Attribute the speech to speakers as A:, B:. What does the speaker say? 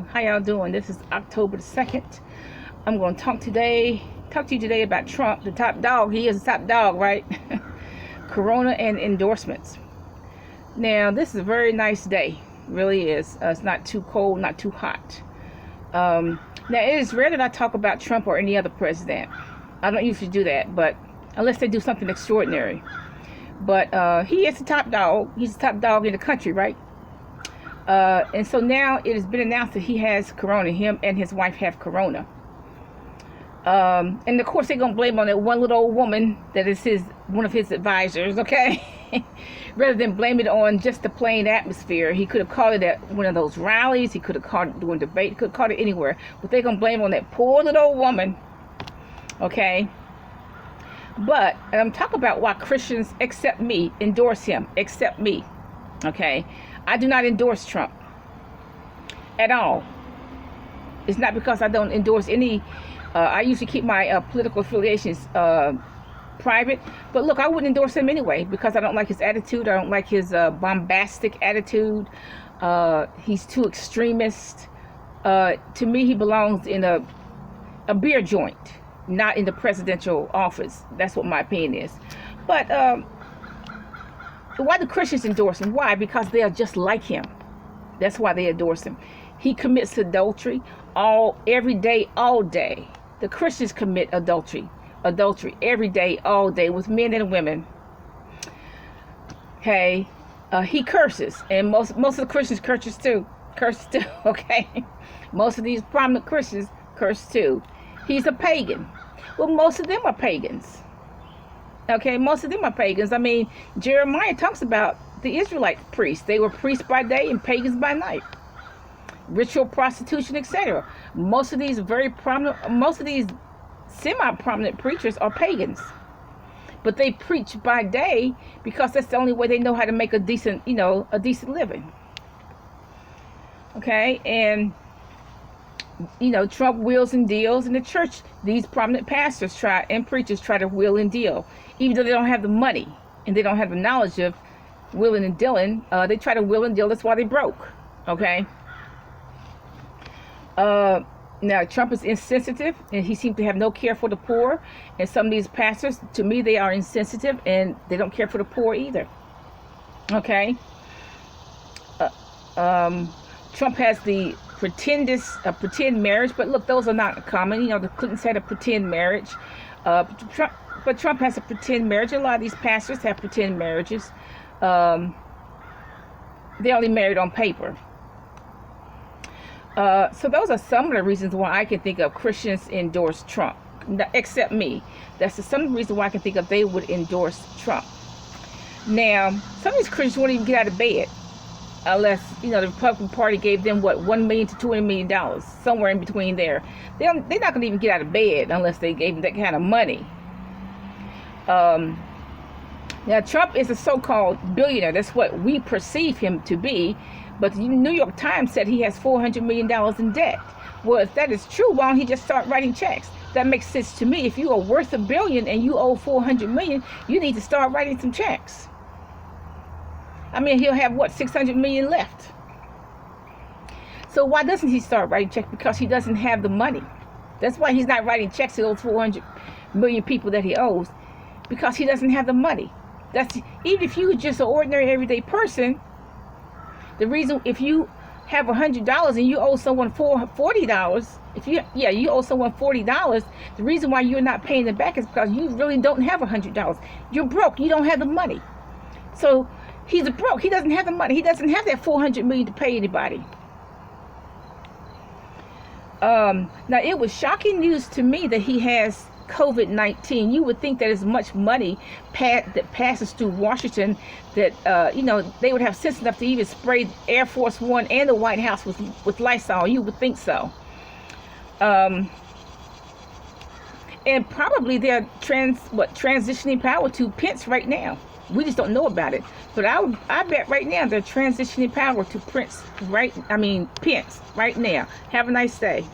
A: How y'all doing? This is October the 2nd. I'm going to talk to you today about Trump, the top dog. He is the top dog, right? Corona and endorsements. Now, this is a very nice day. It really is. It's not too cold, not too hot. Now, it is rare that I talk about Trump or any other president. I don't usually do that, but unless they do something extraordinary. But he is the top dog. He's the top dog in the country, right? And so now it has been announced that he has corona. Him and his wife have corona. And of course they're going to blame on that one little old woman that is one of his advisors, okay? Rather than blame it on just the plain atmosphere. He could have caught it at one of those rallies. He could have caught it during debate. He could have caught it anywhere. But they're going to blame on that poor little old woman, okay? But I'm talking about why Christians, except me, endorse him, except me, okay? I do not endorse Trump at all. It's not because I don't endorse any. I usually keep my political affiliations private. But look, I wouldn't endorse him anyway because I don't like his attitude. I don't like his bombastic attitude. He's too extremist. To me, he belongs in a beer joint, not in the presidential office. That's what my opinion is. But why do Christians endorse him? Why? Because they are just like him. That's why they endorse him. He commits adultery every day, all day. The Christians commit adultery every day, all day, with men and women. Okay, he curses, and most of the Christians curse too. Okay, most of these prominent Christians curse too. He's a pagan. Well, most of them are pagans. Okay, most of them are pagans. I mean, Jeremiah talks about the Israelite priests. They were priests by day and pagans by night. Ritual prostitution, etc. Most of these semi-prominent preachers are pagans. But they preach by day because that's the only way they know how to make a decent living. Okay, and Trump wheels and deals in the church. These prominent pastors and preachers try to wheel and deal. Even though they don't have the money and they don't have the knowledge of wheeling and dealing, they try to wheel and deal. That's why they broke. Okay. Now, Trump is insensitive, and he seems to have no care for the poor. And some of these pastors, to me, they are insensitive, and they don't care for the poor either. Okay. Trump has the pretend marriage, but look, those are not common. The Clintons had a pretend marriage. But Trump has a pretend marriage. A lot of these pastors have pretend marriages. They're only married on paper. So those are some of the reasons why I can think of Christians endorse Trump, except me. That's some of the reasons why I can think of they would endorse Trump. Now, some of these Christians won't even get out of bed unless, the Republican Party gave them, $1 million to $200 million, somewhere in between there. They're not going to even get out of bed unless they gave them that kind of money. Now, Trump is a so-called billionaire. That's what we perceive him to be. But the New York Times said he has $400 million in debt. Well, if that is true, why don't he just start writing checks? That makes sense to me. If you are worth $1 billion and you owe $400 million, you need to start writing some checks. I mean, he'll have, $600 million left. So why doesn't he start writing checks? Because he doesn't have the money. That's why he's not writing checks to those 400 million people that he owes, because he doesn't have the money. Even if you were just an ordinary everyday person, the reason, if you have $100 and you owe someone $40, you owe someone $40, the reason why you're not paying them back is because you really don't have $100. You're broke. You don't have the money. So he's broke. He doesn't have the money. He doesn't have that $400 million to pay anybody. Now, it was shocking news to me that he has COVID-19. You would think that as much money that passes through Washington that they would have sense enough to even spray Air Force One and the White House with Lysol. You would think so. And probably they're transitioning power to Pence right now. We just don't know about it. But I bet right now they're transitioning power to Pence right now. Have a nice day.